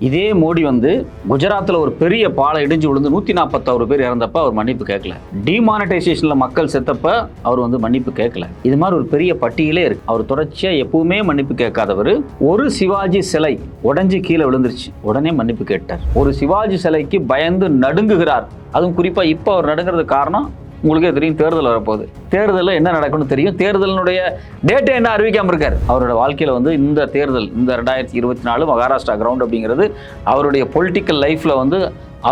இதே மோடி வந்து குஜராத்தில் ஒரு பெரிய பாலை இடிஞ்சு விழுந்து 141 பேர் இறந்தப்ப அவர் மன்னிப்பு கேட்கல. டிமானிட்டைசேஷன்ல மக்கள் செத்தப்ப அவர் வந்து மன்னிப்பு கேட்கல. இது மாதிரி ஒரு பெரிய பட்டியலே இருக்கு. அவர் தொடர்ச்சியா எப்பவுமே மன்னிப்பு கேட்காதவர். ஒரு சிவாஜி சிலை உடைஞ்சு கீழே விழுந்துருச்சு, உடனே மன்னிப்பு கேட்டார். ஒரு சிவாஜி சிலைக்கு பயந்து நடுங்குகிறார். அதுவும் குறிப்பா இப்ப அவர் நடுங்கிறது காரணம் உங்களுக்கே தெரியும், தேர்தல் வரப்போகுது. தேர்தலில் என்ன நடக்கும்னு தெரியும். தேர்தலினுடைய டேட்டை என்ன அறிவிக்காமல் இருக்கார். அவரோட வாழ்க்கையில் வந்து இந்த தேர்தல், இந்த 2024 மகாராஷ்டிரா கிரவுண்ட் அப்படிங்கிறது அவருடைய பொலிட்டிக்கல் லைஃப்பில் வந்து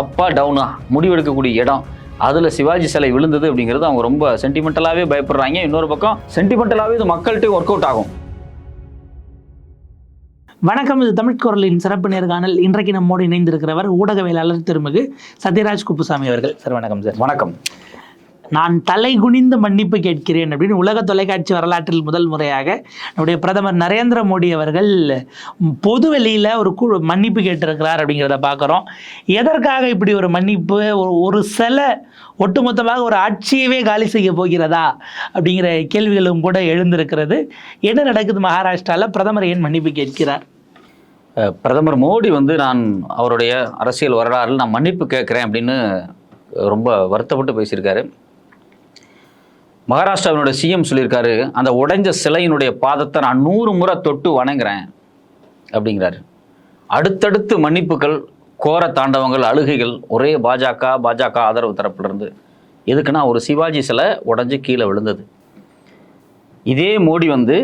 அப்பா டவுனா முடிவெடுக்கக்கூடிய இடம். அதில் சிவாஜி சிலை விழுந்தது அப்படிங்கிறது அவங்க ரொம்ப சென்டிமெண்டலாகவே பயப்படுறாங்க. இன்னொரு பக்கம் சென்டிமெண்டலாகவே இது மக்கள்கிட்ட ஒர்க் அவுட் ஆகும். வணக்கம், இது தமிழ் குரலின் சிறப்பு நேர்காணல். இன்றைக்கு நம்மோடு இணைந்திருக்கிறவர் ஊடகவியலாளர் திருமிகு சத்யராஜ் குப்புசாமி அவர்கள். சார் வணக்கம். சார் வணக்கம். நான் தலை குனிந்து மன்னிப்பு கேட்கிறேன் அப்படின்னு உலக தொலைக்காட்சி வரலாற்றில் முதல் முறையாக நம்முடைய பிரதமர் நரேந்திர மோடி அவர்கள் பொது வெளியில் ஒரு மன்னிப்பு கேட்டிருக்கிறார் அப்படிங்கிறத பார்க்குறோம். எதற்காக இப்படி ஒரு மன்னிப்பு? ஒரு சில ஒட்டுமொத்தமாக ஒரு ஆட்சியவே காலி செய்ய போகிறதா அப்படிங்கிற கேள்விகளும் கூட எழுந்திருக்கிறது. என்ன நடக்குது மகாராஷ்டிராவில்? பிரதமர் ஏன் மன்னிப்பு கேட்கிறார்? பிரதமர் மோடி வந்து நான் அவருடைய அரசியல் வரலாறில் நான் மன்னிப்பு கேட்குறேன் அப்படின்னு ரொம்ப வருத்தப்பட்டு பேசியிருக்காரு. மகாராஷ்டிராவினுடைய சிஎம் சொல்லியிருக்காரு, அந்த உடைஞ்ச சிலையினுடைய பாதத்தை நான் 100 முறை தொட்டு வணங்குறேன் அப்படிங்கிறாரு. அடுத்தடுத்து மன்னிப்புகள், கோர தாண்டவங்கள், அழுகைகள், ஒரே பாஜக ஆதரவு தரப்பிலிருந்து. எதுக்குன்னா ஒரு சிவாஜி சிலை உடைஞ்சு கீழே விழுந்தது. இதே மோடி வந்து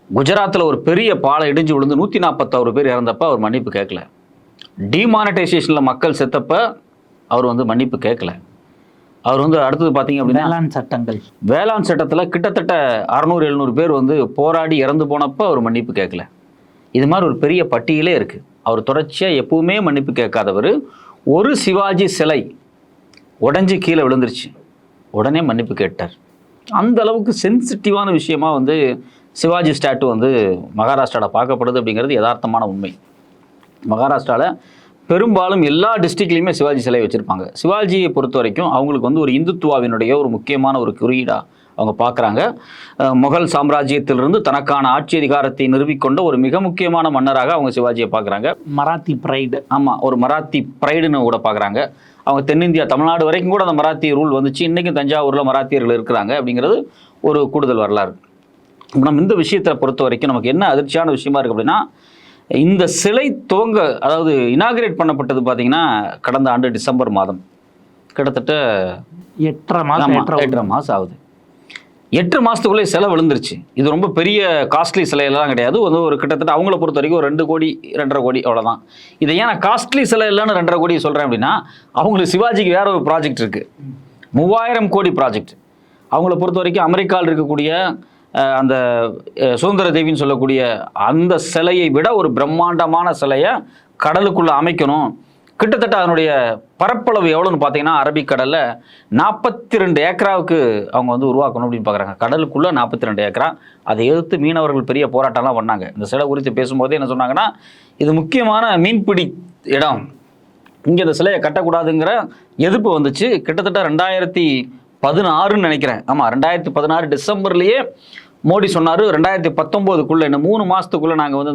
குஜராத்தில் ஒரு பெரிய பாலை இடிஞ்சு விழுந்து 141 பேர் இறந்தப்ப அவர் மன்னிப்பு கேட்கல. டிமானிட்டைசேஷனில் மக்கள் செத்தப்ப அவர் வந்து மன்னிப்பு கேட்கல. அவர் வந்து அடுத்தது பார்த்தீங்க அப்படின்னா வேளாண் சட்டத்தில் கிட்டத்தட்ட 600-700 பேர் வந்து போராடி இறந்து போனப்போ அவர் மன்னிப்பு கேட்கல. இது மாதிரி ஒரு பெரிய பட்டியலே இருக்குது. அவர் தொடர்ச்சியாக எப்பவுமே மன்னிப்பு கேட்காதவர். ஒரு சிவாஜி சிலை உடைஞ்சு கீழே விழுந்துருச்சு, உடனே மன்னிப்பு கேட்டார். அந்த அளவுக்கு சென்சிட்டிவான விஷயமா வந்து சிவாஜி ஸ்டாட்டு வந்து மகாராஷ்டிராவில் பார்க்கப்படுது அப்படிங்கிறது யதார்த்தமான உண்மை. மகாராஷ்டிராவில் பெரும்பாலும் எல்லா டிஸ்ட்ரிக்ட்லையுமே சிவாஜி சிலை வச்சுருப்பாங்க. சிவாஜியை பொறுத்த வரைக்கும் அவங்களுக்கு வந்து ஒரு இந்துத்துவாவினுடைய ஒரு முக்கியமான ஒரு குறியீடாக அவங்க பார்க்குறாங்க. முகல் சாம்ராஜ்யத்திலிருந்து தனக்கான ஆட்சி அதிகாரத்தை நிறுவிக்கொண்ட ஒரு மிக முக்கியமான மன்னராக அவங்க சிவாஜியை பார்க்குறாங்க. மராத்தி ப்ரைடு. ஆமாம், ஒரு மராத்தி ப்ரைடுன்னு கூட பார்க்குறாங்க. அவங்க தென்னிந்தியா, தமிழ்நாடு வரைக்கும் கூட அந்த மராத்தி ரூல் வந்துச்சு. இன்றைக்கும் தஞ்சாவூரில் மராத்தியர்கள் இருக்கிறாங்க அப்படிங்கிறது ஒரு கூடுதல் வரலாறு. நம்ம இந்த விஷயத்தை பொறுத்த வரைக்கும் நமக்கு என்ன அதிர்ச்சியான விஷயமா இருக்குது அப்படின்னா, இந்த சிலை துவங்க, அதாவது இனாகிரேட் பண்ணப்பட்டது பார்த்தீங்கன்னா கடந்த ஆண்டு டிசம்பர் மாதம். கிட்டத்தட்ட 8.5 மாதம் ஆகுது. 8 மாதத்துக்குள்ளே சிலை விழுந்துருச்சு. இது ரொம்ப பெரிய காஸ்ட்லி சிலையெல்லாம் கிடையாது. வந்து ஒரு கிட்டத்தட்ட அவங்கள பொறுத்த வரைக்கும் 2 கோடி 2.5 கோடி அவ்வளோதான். இதை ஏன் நான் காஸ்ட்லி சிலை இல்லைன்னு 2.5 கோடி சொல்கிறேன் அப்படின்னா, அவங்களுக்கு சிவாஜிக்கு வேற ஒரு ப்ராஜெக்ட் இருக்குது, 3000 கோடி ப்ராஜெக்ட். அவங்கள பொறுத்த வரைக்கும் அமெரிக்காவில் இருக்கக்கூடிய அந்த சுதந்திர தேவின்னு சொல்லக்கூடிய அந்த சிலையை விட ஒரு பிரம்மாண்டமான சிலையை கடலுக்குள்ளே அமைக்கணும். கிட்டத்தட்ட அதனுடைய பரப்பளவு எவ்வளோன்னு பார்த்தீங்கன்னா, அரபிக்கடலில் 42 ஏக்கராவுக்கு அவங்க வந்து உருவாக்கணும் அப்படின்னு பார்க்குறாங்க. கடலுக்குள்ளே 42 ஏக்கரா. அதை எதிர்த்து மீனவர்கள் பெரிய போராட்டம்லாம் பண்ணாங்க. இந்த சிலை குறித்து பேசும்போதே என்ன சொன்னாங்கன்னா, இது முக்கியமான மீன்பிடி இடம், இங்கே இந்த சிலையை கட்டக்கூடாதுங்கிற எதிர்ப்பு வந்துச்சு. கிட்டத்தட்ட 2016 நினைக்கிறேன். ஆமாம், 2016 டிசம்பர்லேயே மோடி சொன்னார், 2019 இன்னும் 3 மாதத்துக்குள்ளே நாங்கள் வந்து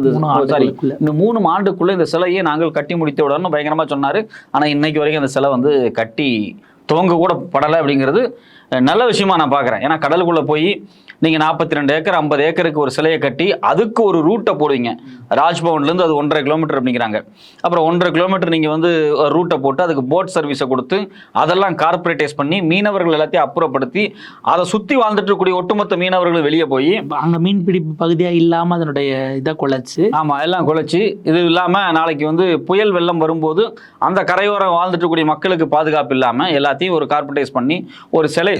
இந்த 3 ஆண்டுக்குள்ளே இந்த சிலையை நாங்கள் கட்டி முடித்து விடணும் பயங்கரமாக சொன்னார். ஆனால் இன்னைக்கு வரைக்கும் அந்த சிலை வந்து கட்டி துவங்க கூட படலை அப்படிங்கிறது நல்ல விஷயமா நான் பார்க்குறேன். ஏன்னா கடலுக்குள்ளே போய் நீங்கள் 42 ஏக்கர் 50 ஏக்கருக்கு ஒரு சிலையை கட்டி அதுக்கு ஒரு ரூட்டை போடுவீங்க. ராஜ்பவன்லேருந்து அது 1.5 கிலோமீட்டர் அப்படிங்கிறாங்க. அப்புறம் 1.5 கிலோமீட்டர் நீங்கள் வந்து ரூட்டை போட்டு அதுக்கு போட் சர்வீஸை கொடுத்து அதெல்லாம் கார்பரேட்டைஸ் பண்ணி மீனவர்கள் எல்லாத்தையும் அப்புறப்படுத்தி அதை சுற்றி வாழ்ந்துட்டு இருக்கக்கூடிய ஒட்டுமொத்த மீனவர்கள் வெளியே போய் அங்கே மீன்பிடிப்பு பகுதியாக இல்லாமல் அதனுடைய இதை குலைச்சி, ஆமாம் எல்லாம் குலைச்சி, இது இல்லாமல் நாளைக்கு வந்து புயல் வெள்ளம் வரும்போது அந்த கரையோரம் வாழ்ந்துட்டு இருக்கக்கூடிய மக்களுக்கு பாதுகாப்பு இல்லாமல் எல்லாத்தையும் ஒரு கார்பரேட்டைஸ் பண்ணி ஒரு சிலையை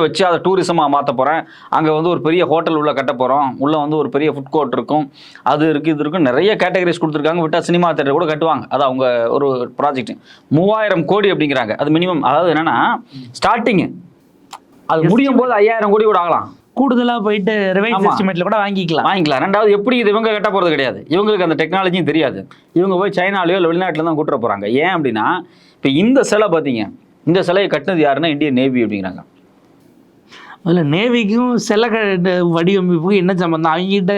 வச்சு அதை டூரிசமாக மாற்ற போகிறேன். அங்கே வந்து ஒரு பெரிய ஹோட்டல் உள்ளே கட்ட போகிறோம். உள்ளே வந்து ஒரு பெரிய ஃபுட் கோர்ட் இருக்கும், அது இருக்குது, இது இருக்கும், நிறைய கேட்டகரிஸ் கொடுத்துருக்காங்க. விட்டால் சினிமா தேட்டர் கூட கட்டுவாங்க. அது அவங்க ஒரு ப்ராஜெக்ட் 3000 கோடி அப்படிங்கிறாங்க. அது மினிமம். அதாவது என்னென்னா ஸ்டார்டிங்கு, அது முடியும் போது 5000 கோடி கூட ஆகலாம். கூடுதலாக போயிட்டு ரிவைஸ் எஸ்டிமேட்டில் கூட வாங்கிக்கலாம். ரெண்டாவது, எப்படி இது இவங்க கட்ட போகிறது கிடையாது. இவங்களுக்கு அந்த டெக்னாலஜியும் தெரியாது. இவங்க போய் சைனாலேயோ இல்லை வெளிநாட்டில் தான் கூட்டுற போகிறாங்க. ஏன் அப்படின்னா, இப்போ இந்த சிலை பார்த்தீங்க, இந்த சிலையை கட்டினது யாருன்னா இந்தியன் நேவி அப்படிங்கிறாங்க. அதில் நேவிக்கும் சில வடிவமைப்புக்கும் என்ன சம்பந்தம் அவங்ககிட்ட?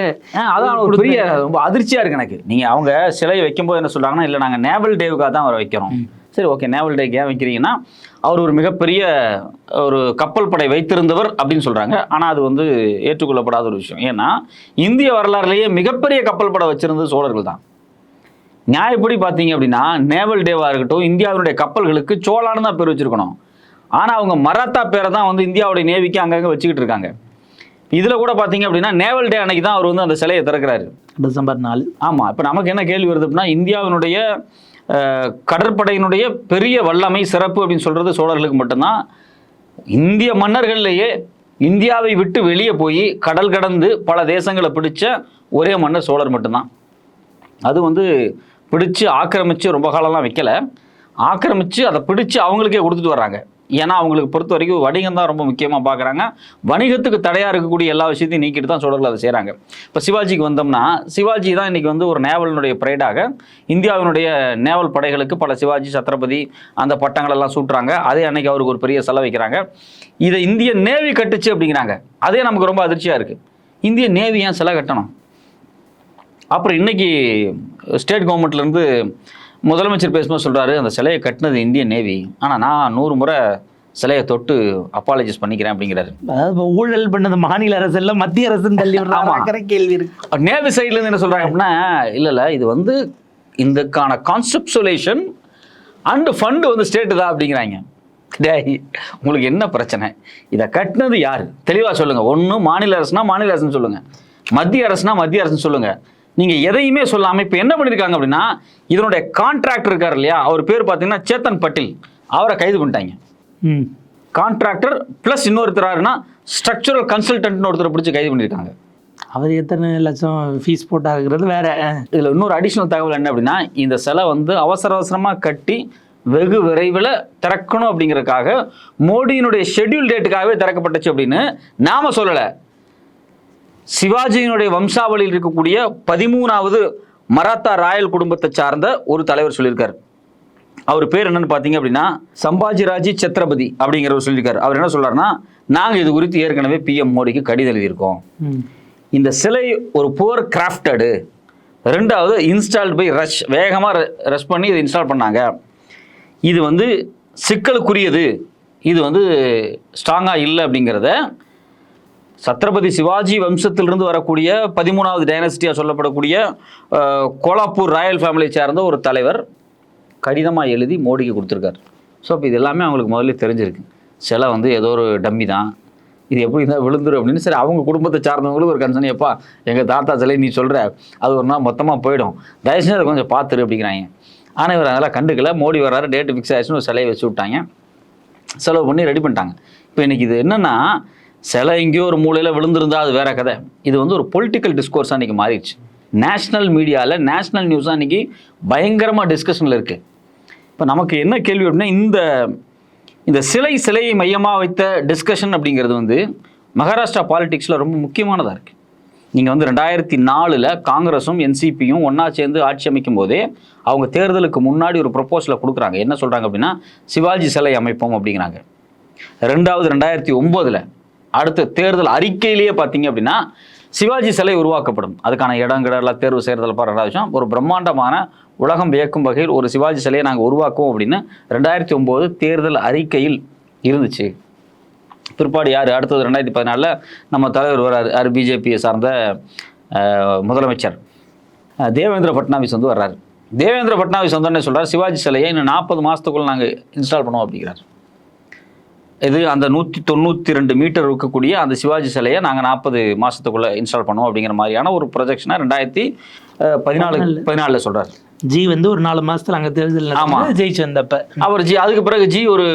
அதான் ஒரு பெரிய ரொம்ப அதிர்ச்சியாக இருக்குது எனக்கு. நீங்கள் அவங்க சிலையை வைக்கும்போது என்ன சொல்கிறாங்கன்னா, இல்லை நாங்கள் நேவல் டேவுக்காக தான் அவரை வைக்கிறோம். சரி, ஓகே, நேவல் டேக்கு ஏன் வைக்கிறீங்கன்னா, அவர் ஒரு மிகப்பெரிய ஒரு கப்பல் படை வைத்திருந்தவர் அப்படின்னு சொல்கிறாங்க. ஆனால் அது வந்து ஏற்றுக்கொள்ளப்படாத ஒரு விஷயம். ஏன்னா இந்திய வரலாறுலேயே மிகப்பெரிய கப்பல் படை வச்சிருந்தது சோழர்கள் தான். நியாயப்படி பார்த்தீங்க அப்படின்னா நேவல் டேவாக இருக்கட்டும், இந்தியாவினுடைய கப்பல்களுக்கு சோழான்னு தான் பேர் வச்சிருக்கணும். ஆனால் அவங்க மராத்தா பேரை தான் வந்து இந்தியாவுடைய நேவிக்கு அங்கங்கே வச்சுக்கிட்டு இருக்காங்க. இதில் கூட பார்த்தீங்க அப்படின்னா நேவல் டே அன்னைக்கு தான் அவர் வந்து அந்த சிலையை திறக்கிறாரு, டிசம்பர் 4. ஆமாம். இப்போ நமக்கு என்ன கேள்வி வருது அப்படின்னா, இந்தியாவினுடைய கடற்படையினுடைய பெரிய வல்லமை சிறப்பு அப்படின்னு சொல்கிறது சோழர்களுக்கு மட்டும்தான். இந்திய மன்னர்கள்லேயே இந்தியாவை விட்டு வெளியே போய் கடல் கடந்து பல தேசங்களை பிடிச்ச ஒரே மன்னர் சோழர் மட்டும்தான். அது வந்து பிடிச்சு ஆக்கிரமித்து ரொம்ப காலம்லாம் வைக்கல, ஆக்கிரமித்து அதை பிடிச்சு அவங்களுக்கே கொடுத்துட்டு வர்றாங்க. ஏன்னா அவங்களுக்கு பொறுத்த வரைக்கும் வணிகம் தான் ரொம்ப முக்கியமாக பார்க்குறாங்க. வணிகத்துக்கு தடையாக இருக்கக்கூடிய எல்லா விஷயத்தையும் நீக்கிட்டு தான் சோழர்கள் அதை செய்கிறாங்க. இப்போ சிவாஜிக்கு வந்தோம்னா, சிவாஜி தான் இன்றைக்கி வந்து ஒரு நேவலினுடைய ப்ரைடாக இந்தியாவினுடைய நேவல் படைகளுக்கு பல சிவாஜி, சத்ரபதி அந்த பட்டங்களெல்லாம் சூட்டுறாங்க. அதே அன்னைக்கு அவருக்கு ஒரு பெரிய செலவு வைக்கிறாங்க. இதை இந்திய நேவி கட்டுச்சு அப்படிங்கிறாங்க. அதே நமக்கு ரொம்ப அதிர்ச்சியாக இருக்குது. இந்திய நேவி ஏன் சிலை கட்டணும்? அப்புறம் இன்றைக்கி ஸ்டேட் கவர்மெண்ட்லேருந்து முதலமைச்சர் பேசும்போது சொல்கிறாரு, அந்த சிலையை கட்டினது இந்திய நேவி, ஆனால் நான் 100 முறை சிலையை தொட்டு அப்பாலஜிஸ் பண்ணிக்கிறேன் அப்படிங்கிறாரு. அதாவது இப்போ ஊழல் பண்ணது மாநில அரசு இல்லை, மத்திய அரசுன்னு தள்ளி விடுறாங்க. கேள்வி இருக்கு. நேவி சைட்லேருந்து என்ன சொல்கிறாங்க அப்படின்னா, இல்லை இது வந்து இதுக்கான கான்செப்சுவலேஷன் அண்டு ஃபண்டு வந்து ஸ்டேட்டு தான் அப்படிங்கிறாங்க. உங்களுக்கு என்ன பிரச்சனை? இதை கட்டினது யார்? தெளிவாக சொல்லுங்கள். ஒன்று மாநில அரசுனா மாநில அரசுன்னு சொல்லுங்கள், மத்திய அரசுனா மத்திய அரசுன்னு சொல்லுங்கள். நீங்கள் எதையுமே சொல்லாமல் இப்போ என்ன பண்ணியிருக்காங்க அப்படின்னா, இதனுடைய கான்ட்ராக்டர் இருக்கார் இல்லையா, அவர் பேர் பார்த்தீங்கன்னா சேத்தன் பட்டேல், அவரை கைது பண்ணிட்டாங்க. கான்ட்ராக்டர் ப்ளஸ் இன்னொருத்தராருன்னா ஸ்ட்ரக்சரல் கன்சல்டன்ட்னு ஒருத்தரை பிடிச்சி கைது பண்ணியிருக்காங்க. அவர் எத்தனை லட்சம் ஃபீஸ் போட்டாருங்கிறது வேற. இதில் இன்னொரு அடிஷ்னல் தகவல் என்ன அப்படின்னா, இந்த சிலை வந்து அவசரமாக கட்டி வெகு விரைவில் திறக்கணும் அப்படிங்கிறதுக்காக மோடியினுடைய ஷெட்யூல் டேட்டுக்காகவே திறக்கப்பட்டுச்சு அப்படின்னு நாம சொல்லலை. சிவாஜியினுடைய வம்சாவளியில் இருக்கக்கூடிய 13வது மராத்தா ராயல் குடும்பத்தை சார்ந்த ஒரு தலைவர் சொல்லியிருக்கார். அவர் பேர் என்னன்னு பார்த்தீங்க அப்படின்னா சம்பாஜிராஜி சத்ரபதி அப்படிங்கிறவர் சொல்லியிருக்காரு. அவர் என்ன சொல்றாருன்னா, நாங்கள் இது குறித்து ஏற்கனவே PM மோடிக்கு கடிதம் எழுதியிருக்கோம். இந்த சிலை ஒரு புவர் கிராஃப்டடு, ரெண்டாவது இன்ஸ்டால்டு பை ரஷ், வேகமாக ரஷ் பண்ணி இதை இன்ஸ்டால் பண்ணாங்க. இது வந்து சிக்கலுக்குரியது, இது வந்து ஸ்ட்ராங்காக இல்லை அப்படிங்கிறத சத்ரபதி சிவாஜி வம்சத்திலிருந்து வரக்கூடிய 13வது டைனஸ்டியாக சொல்லப்படக்கூடிய கோலாப்பூர் ராயல் ஃபேமிலியை சேர்ந்த ஒரு தலைவர் கடிதமாக எழுதி மோடிக்கு கொடுத்துருக்காரு. ஸோ இப்போ இது எல்லாமே அவங்களுக்கு முதல்ல தெரிஞ்சிருக்கு. சிலை வந்து ஏதோ ஒரு டம்மி தான், இது எப்படி இருந்தால் விழுந்துரும் அப்படின்னு. சரி, அவங்க குடும்பத்தை சார்ந்தவங்களுக்கு ஒரு கன்சர்ன், எப்பா எங்கள் தாத்தா சிலை நீ சொல்கிற அது ஒரு நாள் மொத்தமாக போயிடும், தயவுசெய்து அதை கொஞ்சம் பார்த்துரு அப்படிங்கிறாங்க. ஆனால் இவர் அதெல்லாம் கண்டுக்கல. மோடி வர்றாரு, டேட்டு ஃபிக்ஸ் ஆயிடுச்சுன்னு ஒரு சிலையை வச்சு விட்டாங்க, செலவு பண்ணி ரெடி பண்ணிட்டாங்க. இப்போ இன்றைக்கி இது என்னென்னா, சிலை எங்கேயோ ஒரு மூலையில் விழுந்திருந்தா அது வேற கதை. இது வந்து ஒரு பொலிட்டிக்கல் டிஸ்கோர்ஸாக இன்றைக்கி மாறிடுச்சு. நேஷ்னல் மீடியாவில், நேஷ்னல் நியூஸாக இன்றைக்கி பயங்கரமாக டிஸ்கஷனில் இருக்குது. இப்போ நமக்கு என்ன கேள்வி அப்படின்னா, இந்த சிலையை மையமாக வைத்த டிஸ்கஷன் அப்படிங்கிறது வந்து மகாராஷ்டிரா பாலிடிக்ஸில் ரொம்ப முக்கியமானதாக இருக்குது. நீங்கள் வந்து 2004 காங்கிரஸும் NCPயும் ஒன்றா சேர்ந்து ஆட்சி அமைக்கும் போதே அவங்க தேர்தலுக்கு முன்னாடி ஒரு ப்ரொப்போசலை கொடுக்குறாங்க. என்ன சொல்கிறாங்க அப்படின்னா, சிவாஜி சிலை அமைப்போம் அப்படிங்கிறாங்க. ரெண்டாவது 2009 அடுத்த தேர்தல் அறிக்கையிலேயே பார்த்தீங்க அப்படின்னா சிவாஜி சிலை உருவாக்கப்படும், அதுக்கான இடங்கடெல்லாம் தேர்வு செய்கிறதில் பாருங்க விஷயம், ஒரு பிரம்மாண்டமான உலகம் வியக்கும் வகையில் ஒரு சிவாஜி சிலையை நாங்கள் உருவாக்குவோம் அப்படின்னு 2009 தேர்தல் அறிக்கையில் இருந்துச்சு. பிற்பாடு யார் அடுத்தது 2014 நம்ம தலைவர் வர்றாரு, யார் பிஜேபியை சார்ந்த முதலமைச்சர் தேவேந்திர பட்னாவிஸ் வந்து வர்றாரு. தேவேந்திர பட்னாவிஸ் வந்தோடனே சொல்கிறார், சிவாஜி சிலையை இன்னும் 40 மாதத்துக்குள்ளே நாங்கள் இன்ஸ்டால் பண்ணுவோம் அப்படிங்கிறார். இது அந்த 192 மீட்டர் இருக்கக்கூடிய அந்த சிவாஜி சிலையை நாங்கள் 40 மாதத்துக்குள்ளே இன்ஸ்டால் பண்ணுவோம் அப்படிங்கிற மாதிரியான ஒரு ப்ரொஜெக்ஷனாக 2014 சொல்கிறார். ஜி வந்து ஒரு 4 மாதத்தில் அங்கே தேர்தல் ஜெயிச்சு வந்தப்ப அவர் அதுக்கு பிறகு ஜி ஒரு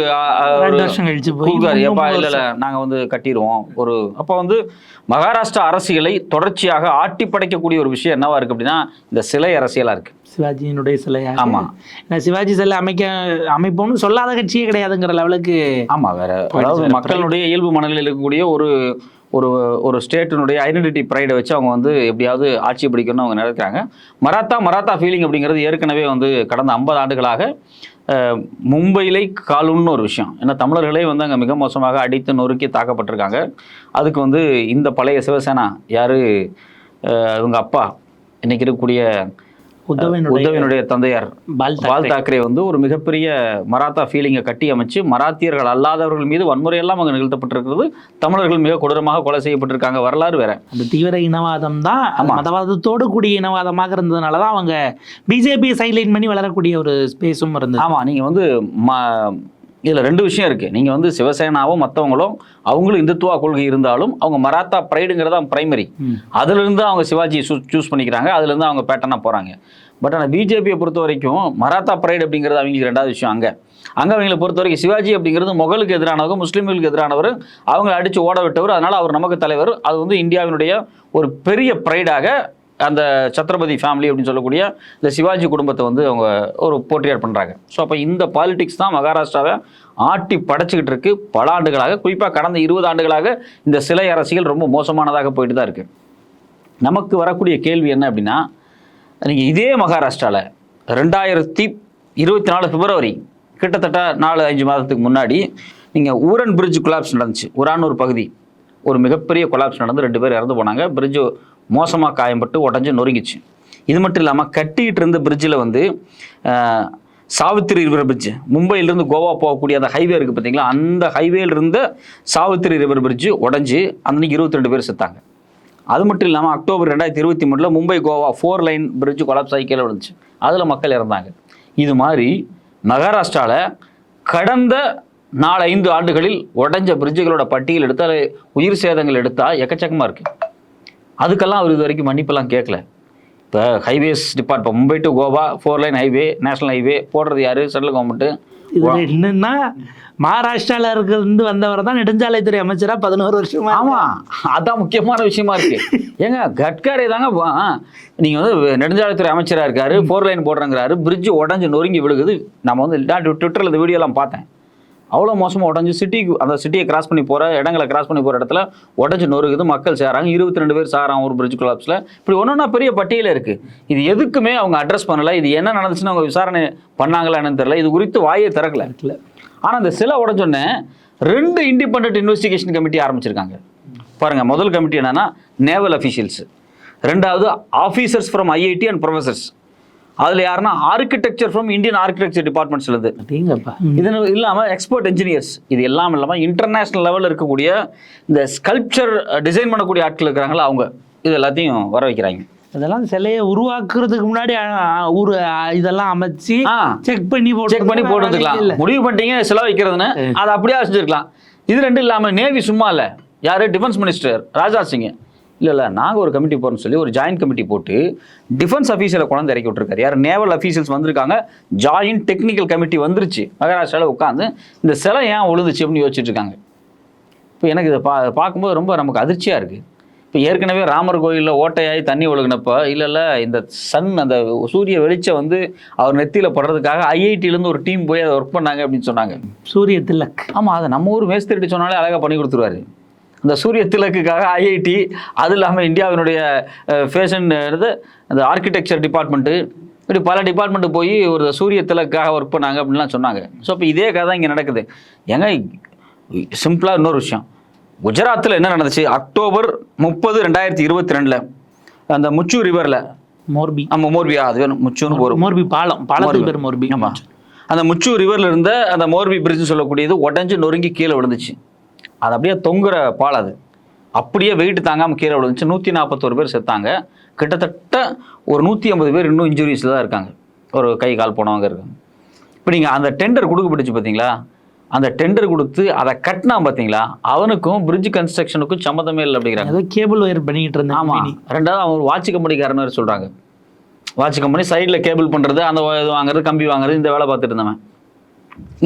2 வருஷம் கழிச்சு போய் எப்பா இல்லை நாங்கள் வந்து கட்டிடுவோம் ஒரு. அப்போ வந்து மகாராஷ்டிரா அரசியலை தொடர்ச்சியாக ஆட்டி படைக்கக்கூடிய ஒரு விஷயம் என்னவா இருக்குது அப்படின்னா, இந்த சிலை அரசியலாக இருக்குது. சிவாஜியினுடைய சிலை. ஆமாம், சிவாஜி சிலை அமைப்போம்னு சொல்லாத கட்சியே கிடையாதுங்கிற லெவலுக்கு. ஆமாம், வேற அதாவது மக்களுடைய இயல்பு மனநிலையில் இருக்கக்கூடிய ஒரு ஒரு ஸ்டேட்டினுடைய ஐடென்டிட்டி ப்ரைடை வச்சு அவங்க வந்து எப்படியாவது ஆட்சி பிடிக்கணும்னு அவங்க நினைக்கிறாங்க. மராத்தா ஃபீலிங் அப்படிங்கிறது ஏற்கனவே வந்து கடந்த 50 ஆண்டுகளாக மும்பையிலே காலூன்னு ஒரு விஷயம். ஏன்னா தமிழர்களே வந்து அங்கே மிக மோசமாக அடித்து நொறுக்கி தாக்கப்பட்டிருக்காங்க. அதுக்கு வந்து இந்த பழைய சிவசேனா யார், இவங்க அப்பா இன்னைக்கு இருக்கக்கூடிய உத்தவனுடைய தந்தையார் பால் தாக்கரே வந்து ஒரு மிகப்பெரிய மராத்தா ஃபீலிங்கை கட்டி அமைச்சு மராத்தியர்கள் அல்லாதவர்கள் மீது வன்முறையெல்லாம் அங்கே நிகழ்த்தப்பட்டிருக்கிறது. தமிழர்கள் மிக கொடூரமாக கொலை செய்யப்பட்டிருக்காங்க. வரலாறு வேற. அந்த தீவிர இனவாதம் தான் மதவாதத்தோடு கூடிய இனவாதமாக இருந்ததுனால தான் அவங்க பிஜேபி சைட்லைன் பண்ணி வளரக்கூடிய ஒரு ஸ்பேஸும் இருந்தது. ஆமாம், நீங்கள் வந்து இதில் 2 விஷயம் இருக்குது. நீங்கள் வந்து சிவசேனாவோ மற்றவங்களும் அவங்களும் இந்துத்துவா கொள்கை இருந்தாலும் அவங்க மராத்தா ப்ரைடுங்கிறத பிரைமரி. அதுலேருந்து அவங்க சிவாஜியை சூஸ் பண்ணிக்கிறாங்க, அதுலேருந்து அவங்க பேட்டர்னாக போகிறாங்க. பட் ஆனால் பிஜேபியை பொறுத்த வரைக்கும் மராத்தா ப்ரைடு அப்படிங்கிறது அவங்களுக்கு 2வது விஷயம். அங்கே அவங்களை பொறுத்த வரைக்கும் சிவாஜி அப்படிங்கிறது முகலுக்கு எதிரானவர், முஸ்லீம்களுக்கு எதிரானவர், அவங்களை அடித்து ஓட விட்டவர், அதனால் அவர் நமக்கு தலைவர். அது வந்து இந்தியாவினுடைய ஒரு பெரிய ப்ரைடாக அந்த சத்ரபதி ஃபேமிலி அப்படின்னு சொல்லக்கூடிய இந்த சிவாஜி குடும்பத்தை வந்து அவங்க ஒரு போர்ட்ரேட் பண்ணுறாங்க. ஸோ அப்போ இந்த பாலிடிக்ஸ் தான் மகாராஷ்டிராவை ஆட்டி படைச்சிக்கிட்டு இருக்கு பல ஆண்டுகளாக. குறிப்பாக கடந்த 20 ஆண்டுகளாக இந்த சிலை அரசியல் ரொம்ப மோசமானதாக போயிட்டு தான் இருக்குது. நமக்கு வரக்கூடிய கேள்வி என்ன அப்படின்னா, நீங்கள் இதே மகாராஷ்டிராவில் 2024 பிப்ரவரி கிட்டத்தட்ட 4-5 மாதத்துக்கு முன்னாடி நீங்கள் ஊரன் பிரிட்ஜ் கொலாப்ஸ் நடந்துச்சு. ஊரான் ஒரு பகுதி ஒரு மிகப்பெரிய கொலாப்ஸ் நடந்து 2 பேர் இறந்து போனாங்க. பிரிட்ஜு மோசமாக காயம்பட்டு உடஞ்சி நொறுங்கிச்சு. இது மட்டும் இல்லாமல் கட்டிகிட்டு இருந்த பிரிட்ஜில் வந்து சாவித்திரி ரிவர் பிரிட்ஜ், மும்பையிலிருந்து கோவா போகக்கூடிய அந்த ஹைவே இருக்குது பார்த்தீங்களா, அந்த ஹைவேல இருந்த சாவித்திரி ரிவர் பிரிட்ஜு உடஞ்சி அன்றைக்கி 22 பேர் செத்தாங்க. அது மட்டும் இல்லாமல் October 2023 Mumbai Goa 4 line bridge collapse ஆகி கீழே விழுந்துச்சு. அதில் மக்கள் இறந்தாங்க. இது மாதிரி மகாராஷ்டிராவில் கடந்த 4-5 ஆண்டுகளில் உடஞ்ச பிரிட்ஜுகளோட பட்டியல் எடுத்தால், உயிர் சேதங்கள் எடுத்தால் எக்கச்சக்கமாக இருக்குது. அதுக்கெல்லாம் அவர் இது வரைக்கும் மன்னிப்பெல்லாம் கேட்கல. இப்போ highways department Mumbai to Goa 4 line highway, national highway போடுறது யார்? Central government. இது என்னன்னா மகாராஷ்டிராவில் இருந்து வந்தவர் தான் நெடுஞ்சாலைத்துறை அமைச்சராக 11 வருஷமா. ஆமாம், அதான் முக்கியமான விஷயமா இருக்கு. ஏங்க கட்காரி தாங்க நீங்கள் வந்து நெடுஞ்சாலைத்துறை அமைச்சராக இருக்காரு, 4 லைன் போடுறேங்கிறாரு, பிரிட்ஜு உடஞ்சி நொறுங்கி விழுகுது. நம்ம வந்து ட்விட்டரில் இந்த வீடியோலாம் பார்த்தேன். அவ்வளோ மோசமாக உடஞ்சி அந்த சிட்டியை கிராஸ் பண்ணி போகிற இடங்களை கிராஸ் பண்ணி போகிற இடத்துல உடஞ்சி நொறுக்குது, மக்கள் சேராங்க, 22 பேர் சாராங்க ஒரு பிரிட்ஜ் கொலாப்ஸில். இப்படி ஒன்றா பெரிய பட்டியல் இருக்குது. இது எதுக்குமே அவங்க அட்ரஸ் பண்ணலை. இது என்ன நடந்துச்சுன்னு அவங்க விசாரணை பண்ணாங்களா என்னன்னு தெரியல. இது குறித்து வாயே திறக்கல. ஆனால் இந்த சிலை உடஞ்சோடனே 2 இண்டிபெண்டன்ட் இன்வெஸ்டிகேஷன் கமிட்டி ஆரம்பிச்சிருக்காங்க. பாருங்கள், முதல் கமிட்டி என்னன்னா நேவல் அஃபீஷியல்ஸ், 2வது officers from IIT and professors. அதில் யாருன்னா ஆர்கிடெக்சர் ஃப்ரம் இந்தியன் ஆர்கிடெக்சர் டிபார்ட்மெண்ட்ஸ்லேருந்து, இது இல்லாமல் எக்ஸ்பர்ட் இன்ஜினியர்ஸ், இது எல்லாம் இல்லாமல் இன்டர்நேஷ்னல் லெவலில் இருக்கக்கூடிய இந்த ஸ்கல்ப்சர் டிசைன் பண்ணக்கூடிய ஆட்கள் இருக்கிறாங்களா அவங்க, இது எல்லாத்தையும் வர வைக்கிறாங்க. இதெல்லாம் சிலையை உருவாக்குறதுக்கு முன்னாடி இதெல்லாம் அமைச்சு செக் பண்ணி போட்டுக்கலாம். முடிவு பண்ணிட்டீங்க சிலை வைக்கிறதுன்னு, அதை அப்படியே செஞ்சுருக்கலாம். இது 2 இல்லாமல் நேவி சும்மா இல்லை, யார்? Defence minister Rajnath Singh. இல்லை நாங்கள் ஒரு கமிட்டி போகிறோம்னு சொல்லி ஒரு ஜாயின்ட் கமிட்டி போட்டு டிஃபென்ஸ் அஃபீஷியலை கொண்டு இறக்கி விட்டுருக்காரு. யார்? நேவல் அஃபீஷியல்ஸ் வந்திருக்காங்க, ஜாயின்ட் டெக்னிக்கல் கமிட்டி வந்துருச்சு. மகாராஷ்டிராவில் உட்காந்து இந்த சிலை ஏன் விழுந்துச்சு அப்படின்னு யோசிச்சுட்டு இருக்காங்க. இப்போ எனக்கு இதை பார்க்கும்போது ரொம்ப நமக்கு அதிர்ச்சியாக இருக்குது. இப்போ ஏற்கனவே ராமர் கோயிலில் ஓட்டையாகி தண்ணி ஒழுகுனப்போ இல்லை இந்த அந்த சூரிய வெளிச்சம் வந்து அவர் நெத்தியில் படுறதுக்காக ஐஐடியிலேருந்து ஒரு டீம் போய் அதை ஒர்க் பண்ணாங்க அப்படின்னு சொன்னாங்க. சூரிய திலக். ஆமாம், அதை நம்ம ஊர் மேஸ்திரிட்டு சொன்னாலே அழகாக பண்ணி கொடுத்துருவாரு. அந்த சூரிய திலக்குக்காக ஐஐடி, அது இல்லாமல் இந்தியாவினுடைய ஃபேஷன் அந்த ஆர்கிடெக்சர் டிபார்ட்மெண்ட்டு, இப்படி பல டிபார்ட்மெண்ட்டு போய் ஒரு சூரிய திலக்காக ஒர்க் பண்ணாங்க அப்படின்லாம் சொன்னாங்க. ஸோ இப்போ இதே கதை இங்கே நடக்குது. ஏங்க சிம்பிளாக இன்னொரு விஷயம், குஜராத்தில் என்ன நடந்துச்சு? அக்டோபர் 30, 2022 அந்த முச்சு ரிவரில், மோர்பி, மோர்பியா, அது வேணும் முச்சுன்னு போகிறோம், மோர்பி பாலத்துக்கு பேர் மோர்பி. ஆமாம், அந்த முச்சு ரிவரில் இருந்த அந்த மோர்பி பிரிட்ஜ்னு சொல்லக்கூடியது உடஞ்சி நொறுங்கி கீழே விழுந்துச்சு. அது அப்படியே தொங்குற பால், அது அப்படியே வெயிட் தாங்காமல் கீழே விழுந்துச்சு. 141 பேர் செத்தாங்க. கிட்டத்தட்ட ஒரு 150 பேர் இன்னும் இன்ஜுரிஸில் தான் இருக்காங்க, ஒரு கை கால் போனவங்க இருக்காங்க. இப்போ நீங்கள் அந்த டெண்டர் கொடுக்கப்பட்டுச்சு பார்த்தீங்களா, அந்த டெண்டர் கொடுத்து அதை கட்டினா பார்த்தீங்களா, அவனுக்கும் பிரிட்ஜ் கன்ஸ்ட்ரக்ஷனுக்கும் சம்மந்தமே இல்லை அப்படிங்கிறாங்க. ஏதோ கேபிள் ஒயர் பண்ணிக்கிட்டு இருந்தேன். ஆமாம், 2வது அவங்க வாட்ச் கம்பெனிக்காரன்னு சொல்கிறாங்க. வாட்ச் கம்பெனி சைடில் கேபிள் பண்ணுறது, அந்த இது வாங்குறது, கம்பி வாங்குறது, இந்த வேலை பார்த்துட்டு இருந்தவன்.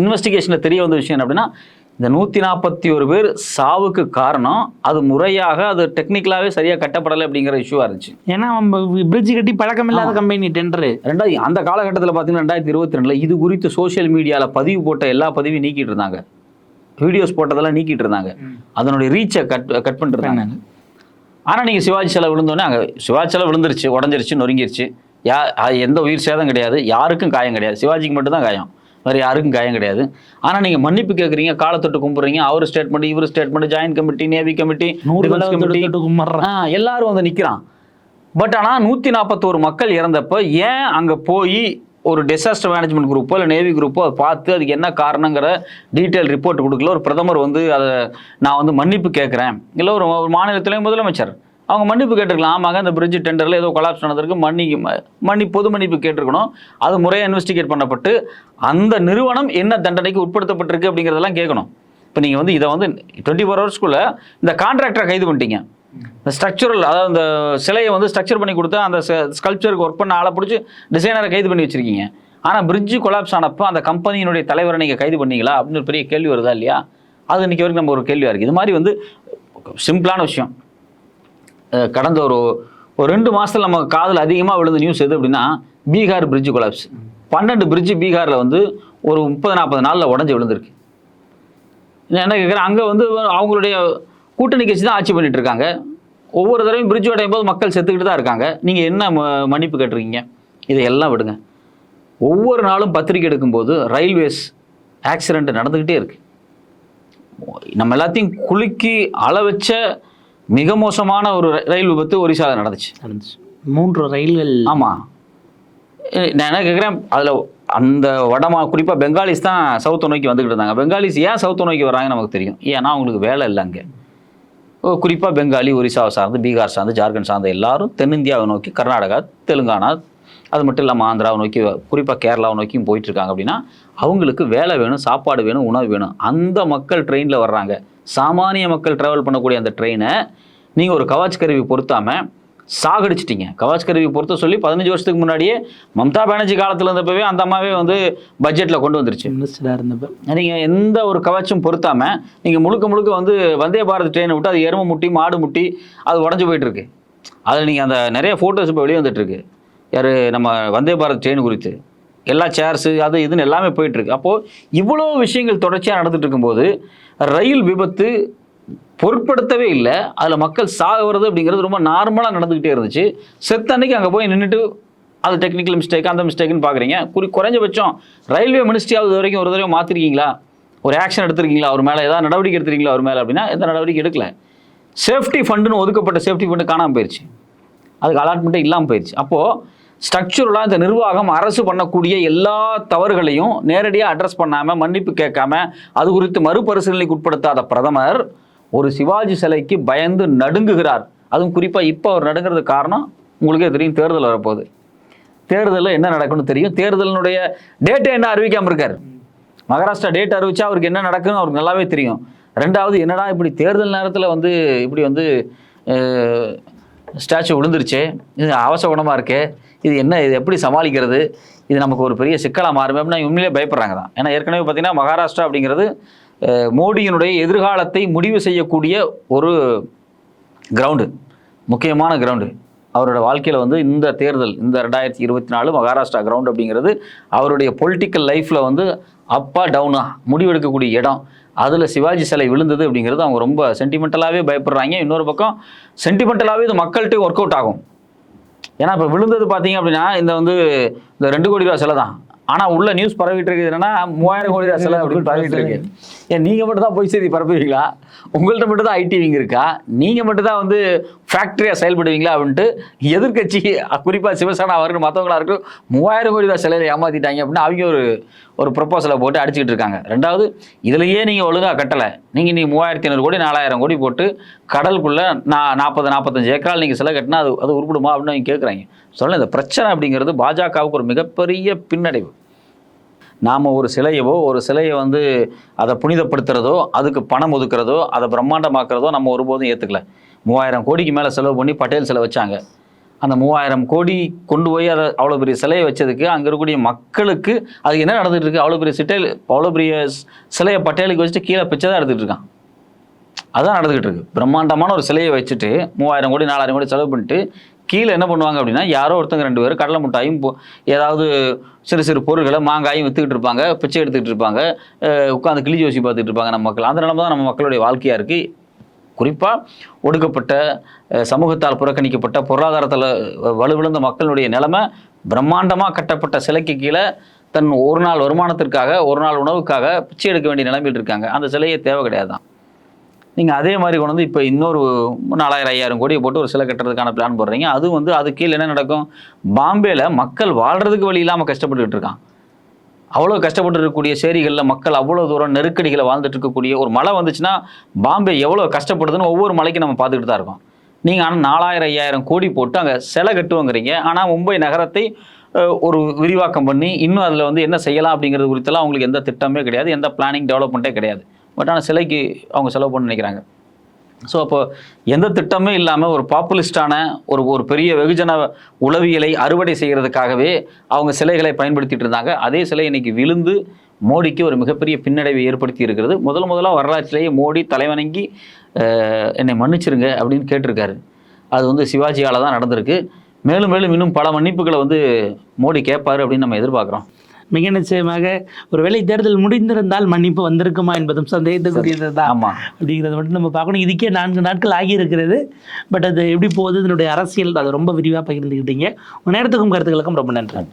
இன்வெஸ்டிகேஷனில் தெரிய வந்த விஷயம் அப்படின்னா, இந்த 141 பேர் சாவுக்கு காரணம் அது முறையாக அது டெக்னிக்கலாகவே சரியாக கட்டப்படலை அப்படிங்கிற இஷ்யூவாக இருந்துச்சு. ஏன்னா பிரிட்ஜ் கட்டி பழக்கம் இல்லாத கம்பெனி டெண்டரு. 2வது அந்த காலகட்டத்தில் பார்த்தீங்கன்னா 2022 இது குறித்து சோஷியல் மீடியாவில் பதிவு போட்ட எல்லா பதிவையும் நீக்கிட்டு இருந்தாங்க. வீடியோஸ் போட்டதெல்லாம் நீக்கிட்டு இருந்தாங்க, அதனுடைய ரீச்சை கட் பண்ணிட்டு இருந்தாங்க. ஆனால் நீங்கள் சிவாஜி சிலை விழுந்தோடனே அங்கே சிவாஜி சிலை விழுந்துருச்சு, உடஞ்சிருச்சு, நொறுங்கிருச்சு. எந்த உயிர் சேதம் கிடையாது, யாருக்கும் காயம் கிடையாது. சிவாஜிக்கு மட்டும்தான் காயம், வேறு யாருக்கும் காயம் கிடையாது. ஆனால் நீங்கள் மன்னிப்பு கேட்குறீங்க, காலத்தொட்டு கும்பிட்றீங்க, அவர் ஸ்டேட்மெண்ட், இவர் statement, joint committee, navy committee, எல்லாரும் வந்து நிற்கிறான். பட் ஆனால் 141 மக்கள் இறந்தப்போ ஏன் அங்கே போய் ஒரு டிசாஸ்டர் மேனேஜ்மெண்ட் குரூப்போ இல்லை நேவி குரூப்போ அதை பார்த்து அதுக்கு என்ன காரணங்கிற டீட்டெயில் ரிப்போர்ட் கொடுக்கல? ஒரு பிரதமர் வந்து அதை நான் வந்து மன்னிப்பு கேட்குறேன், இல்லை ஒரு மாநிலத்திலேயும் முதலமைச்சர் அவங்க மன்னிப்பு கேட்டிருக்கலாம். ஆமாங்க, அந்த பிரிட்ஜ் டெண்டரில் ஏதோ கொலாப்ஸ் நடந்திருக்கு, பொது மன்னிப்பு கேட்டிருக்கணும். அது முறையாக இன்வெஸ்டிகேட் பண்ணப்பட்டு அந்த நிறுவனம் என்ன தண்டனைக்கு உட்படுத்தப்பட்டிருக்கு அப்படிங்கிறதெல்லாம் கேட்கணும். இப்போ நீங்கள் வந்து இதை வந்து 24 ஹவர்ஸ்க்குள்ளே இந்த கான்ட்ராக்டரை கைது பண்ணிட்டீங்க. இந்த ஸ்ட்ரக்சரல், அதாவது இந்த சிலையை வந்து ஸ்ட்ரக்சர் பண்ணி கொடுத்தா அந்த ஸ்கல்ப்சருக்கு ஒர்க் பண்ண ஆளை பிடிச்சி டிசைனரை கைது பண்ணி வச்சுருக்கீங்க. ஆனால் பிரிட்ஜு கொலாப்ஸ் ஆனப்போ அந்த கம்பெனியினுடைய தலைவரை நீங்கள் கைது பண்ணீங்களா அப்படின்னு ஒரு பெரிய கேள்வி வருதா இல்லையா? அது இன்றைக்கி வரைக்கும் நம்ம ஒரு கேள்வியாக இருக்குது. இது மாதிரி வந்து சிம்பிளான விஷயம். கடந்த ஒரு 2 மாதத்தில் நம்ம காதில் அதிகமாக விழுந்த நியூஸ் எது அப்படின்னா பீகார் பிரிட்ஜு கொலாப்ஸ். 12 பிரிட்ஜு பீகாரில் வந்து ஒரு 30-40 நாளில் உடஞ்சி விழுந்திருக்கு. என்ன கேட்குறேன், அங்கே வந்து அவங்களுடைய கூட்டணி கட்சி தான் ஆட்சி பண்ணிட்டு இருக்காங்க. ஒவ்வொரு தடவையும் பிரிட்ஜ் உடையும் போது மக்கள் செத்துக்கிட்டு தான் இருக்காங்க. நீங்கள் என்ன மன்னிப்பு கேட்டிருக்கீங்க? இதையெல்லாம் விடுங்க. ஒவ்வொரு நாளும் பத்திரிக்கை எடுக்கும்போது ரயில்வேஸ் ஆக்சிடெண்ட் நடந்துக்கிட்டே இருக்கு. நம்ம எல்லாத்தையும் குலுக்கி அள வச்ச மிக மோசமான ஒரு ரயில் விபத்து ஒரிசாவில் நடந்துச்சு. 3 ரயில்கள். ஆமாம், நான் என்ன கேட்குறேன், அதில் அந்த குறிப்பாக பெங்காலிஸ் தான் சவுத்தை நோக்கி வந்துக்கிட்டு இருந்தாங்க. பெங்காலிஸ் ஏன் சவுத்தை நோக்கி வராங்கன்னு நமக்கு தெரியும். ஏன்னா அவங்களுக்கு வேலை இல்லை அங்கே. குறிப்பாக பெங்காலி, ஒரிசாவை சார்ந்து, பீகார் சார்ந்து, ஜார்க்கண்ட் சார்ந்த எல்லாரும் தென்னிந்தியாவை நோக்கி, கர்நாடகா, தெலுங்கானா, அது மட்டும் இல்லாமல் ஆந்திராவை நோக்கி, குறிப்பாக கேரளாவை நோக்கியும் போயிட்டுருக்காங்க. அப்படின்னா அவங்களுக்கு வேலை வேணும், சாப்பாடு வேணும், உணவு வேணும். அந்த மக்கள் ட்ரெயினில் வர்றாங்க. சாமானிய மக்கள் ட்ராவல் பண்ணக்கூடிய அந்த ட்ரெயினை நீங்கள் ஒரு கவாச் கருவி பொருத்தாமல் சாகடிச்சிட்டிங்க. கவாச் கருவி பொறுத்த சொல்லி 15 வருஷத்துக்கு முன்னாடியே மம்தா பானர்ஜி காலத்தில் இருந்தப்பவே அந்த அம்மாவே வந்து பட்ஜெட்டில் கொண்டு வந்துருச்சு. இருந்தப்போ நீங்கள் எந்த ஒரு கவாச்சும் பொருத்தாமல் நீங்கள் முழுக்க வந்து வந்தே பாரத் ட்ரெயினை விட்டு அது எருமை முட்டி, மாடு முட்டி, அது உடஞ்சி போயிட்டுருக்கு. அதில் நீங்கள் அந்த நிறைய ஃபோட்டோஸ் இப்போ வெளியே வந்துட்டுருக்கு. யார் நம்ம வந்தே பாரத் ட்ரெயின் குறித்து எல்லா சேர்ஸு அது இதுன்னு எல்லாமே போயிட்டுருக்கு. அப்போது இவ்வளோ விஷயங்கள் தொடர்ச்சியாக நடந்துகிட்டு இருக்கும்போது ரயில் விபத்து பொருட்படுத்தவே இல்லை. அதில் மக்கள் சாகுறது அப்படிங்கிறது ரொம்ப நார்மலாக நடந்துக்கிட்டே இருந்துச்சு. செத்த அன்னைக்கு அங்கே போய் நின்றுட்டு அது டெக்னிக்கல் மிஸ்டேக், அந்த மிஸ்டேக்குன்னு பார்க்குறீங்க. குறைஞ்சபட்சம் ரயில்வே மினிஸ்ட்ரியாவது வரைக்கும் ஒரு தடவை மாற்றிருக்கீங்களா? ஒரு ஆக்ஷன் எடுத்துருக்கீங்களா? அவர் மேலே ஏதாவது நடவடிக்கை எடுத்துருக்கீங்களா? அவர் மேலே அப்படின்னா எந்த நடவடிக்கை எடுக்கல. சேஃப்டி ஃபண்டுன்னு ஒதுக்கப்பட்ட சேஃப்டி ஃபண்டு காணாமல் போயிடுச்சு, அதுக்கு அலாட்மெண்ட்டே இல்லாமல் போயிடுச்சு. அப்போது ஸ்ட்ரக்சரலாக இந்த நிர்வாகம் அரசு பண்ணக்கூடிய எல்லா தவறுகளையும் நேரடியாக அட்ரஸ் பண்ணாமல், மன்னிப்பு கேட்காம, அது குறித்து மறுபரிசீலனைக்கு உட்படுத்தாத பிரதமர் ஒரு சிவாஜி சிலைக்கு பயந்து நடுங்குகிறார். அதுவும் குறிப்பாக இப்போ அவர் நடுங்கிறதுக்கு காரணம் உங்களுக்கே தெரியும், தேர்தல் வரப்போகுது. தேர்தலில் என்ன நடக்குன்னு தெரியும். தேர்தலினுடைய டேட்டை என்ன அறிவிக்காமல் இருக்கார். மகாராஷ்டிரா டேட் அறிவிச்சா அவருக்கு என்ன நடக்குன்னு அவருக்கு நல்லாவே தெரியும். ரெண்டாவது, என்னடா இப்படி தேர்தல் நேரத்தில் வந்து இப்படி வந்து ஸ்டாச்சு விழுந்துருச்சு, இது அவசகுணமாக இருக்கே, இது என்ன, இது எப்படி சமாளிக்கிறது, இது நமக்கு ஒரு பெரிய சிக்கலாக மாறுமே அப்படின்னு உண்மையிலே பயப்படுறாங்க தான். ஏன்னா ஏற்கனவே பார்த்தீங்கன்னா மகாராஷ்டிரா அப்படிங்கிறது மோடியினுடைய எதிர்காலத்தை முடிவு செய்யக்கூடிய ஒரு கிரவுண்டு, முக்கியமான கிரவுண்டு. அவரோட வாழ்க்கையில் வந்து இந்த தேர்தல், இந்த 2024 மகாராஷ்டிரா கிரவுண்ட் அப்படிங்கிறது அவருடைய பொலிட்டிக்கல் லைஃப்பில் வந்து அப்பா டவுனாக முடிவெடுக்கக்கூடிய இடம். அதில் சிவாஜி சிலை விழுந்தது அப்படிங்கிறது அவங்க ரொம்ப சென்டிமெண்டலாகவே பயப்படுறாங்க. இன்னொரு பக்கம் சென்டிமெண்டலாகவே இது மக்கள்கிட்ட ஒர்க் அவுட் ஆகும். ஏன்னா இப்போ விழுந்தது பார்த்தீங்க அப்படின்னா இந்த 2 கோடி ரூபா சிலை தான். ஆனால் உள்ள நியூஸ் பரவிட்டு இருக்குது என்னன்னா 3000 கோடி ரூபா சிலை அப்படின்னு பரவிட்டு இருக்கு. ஏன் நீங்கள் மட்டும் தான் போய் செய்தி பரப்புவீங்களா? உங்கள்கிட்ட மட்டும் தான் ஐடி விங் இருக்கா? நீங்கள் மட்டும் தான் வந்து ஃபேக்ட்ரியாக செயல்படுவீங்களா அப்படின்ட்டு எதிர்கட்சி, குறிப்பாக சிவசேனா அவர்கள் மற்றவங்களா இருக்கும் 3000 கோடி ரூபா சிலையில் ஏமாற்றிட்டாங்க அப்படின்னு அவங்க ஒரு ப்ரொப்போசலை போட்டு அடிச்சுக்கிட்டு இருக்காங்க. ரெண்டாவது, இதுலையே நீங்கள் ஒழுங்காக கட்டலை, நீங்கள் 3500 கோடி 4000 கோடி போட்டு கடலுக்குள்ளே 40-45 ஏக்கரால் நீங்கள் சிலை கட்டினா அது உருப்பிடுமா அப்படின்னு அவங்க கேட்குறாங்க. சொல்ல, இந்த பிரச்சனை அப்படிங்கிறது பாஜகவுக்கு ஒரு மிகப்பெரிய பின்னடைவு. நாம் ஒரு சிலையை வந்து அதை புனிதப்படுத்துறதோ, அதுக்கு பணம் ஒதுக்குறதோ, அதை பிரம்மாண்டமாக்குறதோ நம்ம ஒருபோதும் ஏற்றுக்கல. 3000 கோடிக்கு மேலே செலவு பண்ணி பட்டேல் சிலை வச்சாங்க. அந்த 3000 கோடி கொண்டு போய் அதை அவ்வளோ பெரிய சிலையை வச்சதுக்கு அங்கே இருக்கக்கூடிய மக்களுக்கு அது என்ன நடந்துகிட்டு இருக்கு? அவ்வளோ பெரிய சிலையை பட்டேலுக்கு வச்சுட்டு கீழே பிச்சை தான் எடுத்துகிட்டு இருக்கான். அதுதான் நடந்துகிட்டு இருக்கு. பிரம்மாண்டமான ஒரு சிலையை வச்சுட்டு 3000 கோடி 4000 கோடி செலவு பண்ணிட்டு கீழே என்ன பண்ணுவாங்க அப்படின்னா யாரோ ஒருத்தங்க 2 பேர் கடலை மிட்டாயும் ஏதாவது சிறு சிறு பொருட்களை மாங்காயும் விற்றுக்கிட்டு இருப்பாங்க, பிச்சை எடுத்துக்கிட்டு இருப்பாங்க, உட்காந்து கிளி ஜோசி பார்த்துட்டு இருப்பாங்க நம்ம மக்கள். அந்த நிலைமை தான் நம்ம மக்களுடைய வாழ்க்கையாக இருக்குது. குறிப்பாக ஒடுக்கப்பட்ட, சமூகத்தால் புறக்கணிக்கப்பட்ட, பொருளாதாரத்தில் வலுவிழந்த மக்களுடைய நிலைமை பிரம்மாண்டமாக கட்டப்பட்ட சிலைக்கு கீழே தன் ஒரு நாள் வருமானத்திற்காக, ஒரு நாள் உணவுக்காக பிச்சை எடுக்க வேண்டிய நிலைமையில் இருக்காங்க. அந்த சிலையே தேவை கிடையாது தான். நீங்கள் அதே மாதிரி கொண்டு வந்து இப்போ இன்னொரு 4000-5000 கோடியை போட்டு ஒரு சிலை கட்டுறதுக்கான பிளான் போடுறீங்க. அது வந்து அது கீழே என்ன நடக்கும்? பாம்பேல மக்கள் வாழ்கிறதுக்கு வழி இல்லாமல் கஷ்டப்பட்டுக்கிட்டு இருக்கான். அவ்வளோ கஷ்டப்பட்டு இருக்கக்கூடிய சேரிகளில் மக்கள் அவ்வளோ தூரம் நெருக்கடிகளை வாழ்ந்துட்டு இருக்கக்கூடிய ஒரு மழை வந்துச்சுன்னா பாம்பே எவ்வளோ கஷ்டப்படுதுன்னு ஒவ்வொரு மலைக்கும் நம்ம பார்த்துக்கிட்டு தான் இருக்கோம். நீங்கள் ஆனால் 4000-5000 கோடி போட்டு அங்கே சிலை கட்டுவோங்கிறீங்க. ஆனால் மும்பை நகரத்தை ஒரு விரிவாக்கம் பண்ணி இன்னும் அதில் வந்து என்ன செய்யலாம் அப்படிங்கிறது குறித்தெல்லாம் அவங்களுக்கு எந்த திட்டமே கிடையாது, எந்த பிளானிங் டெவலப்மெண்ட்டே கிடையாது. பட் ஆனால் சிலைக்கு அவங்க செலவு பண்ண நினைக்கிறாங்க. ஸோ அப்போ எந்த திட்டமே இல்லாமல் ஒரு பாப்புலிஸ்டான ஒரு பெரிய வெகுஜன உளவியலை அறுவடை செய்கிறதுக்காகவே அவங்க சிலைகளை பயன்படுத்திட்டு இருந்தாங்க. அதே சிலை இன்னைக்கு விழுந்து மோடிக்கு ஒரு மிகப்பெரிய பின்னடைவை ஏற்படுத்தி இருக்கிறது. முதலாக வரலாற்றிலேயே மோடி தலைவணங்கி என்னை மன்னிச்சிருங்க அப்படின்னு கேட்டிருக்காரு. அது வந்து சிவாஜியால் தான் நடந்திருக்கு. மேலும் மேலும் இன்னும் பல மன்னிப்புகளை வந்து மோடி கேட்பார் அப்படின்னு நம்ம எதிர்பார்க்குறோம். மிக நிச்சயமாக ஒருவேளை தேர்தல் முடிந்திருந்தால் மன்னிப்பு வந்திருக்குமா என்பதும் சந்தேகத்துக்குரியது தான். ஆமாம், அப்படிங்கிறத மட்டும் நம்ம பார்க்கணும். இதுக்கே 4 நாட்கள் ஆகியிருக்கிறது. பட் அது எப்படி போகுது, இதனுடைய அரசியல், அதை ரொம்ப விரிவாக பகிர்ந்துக்கிட்டீங்க. உங்கள் நேரத்துக்கும் கருத்துக்களுக்கும் ரொம்ப நன்றி.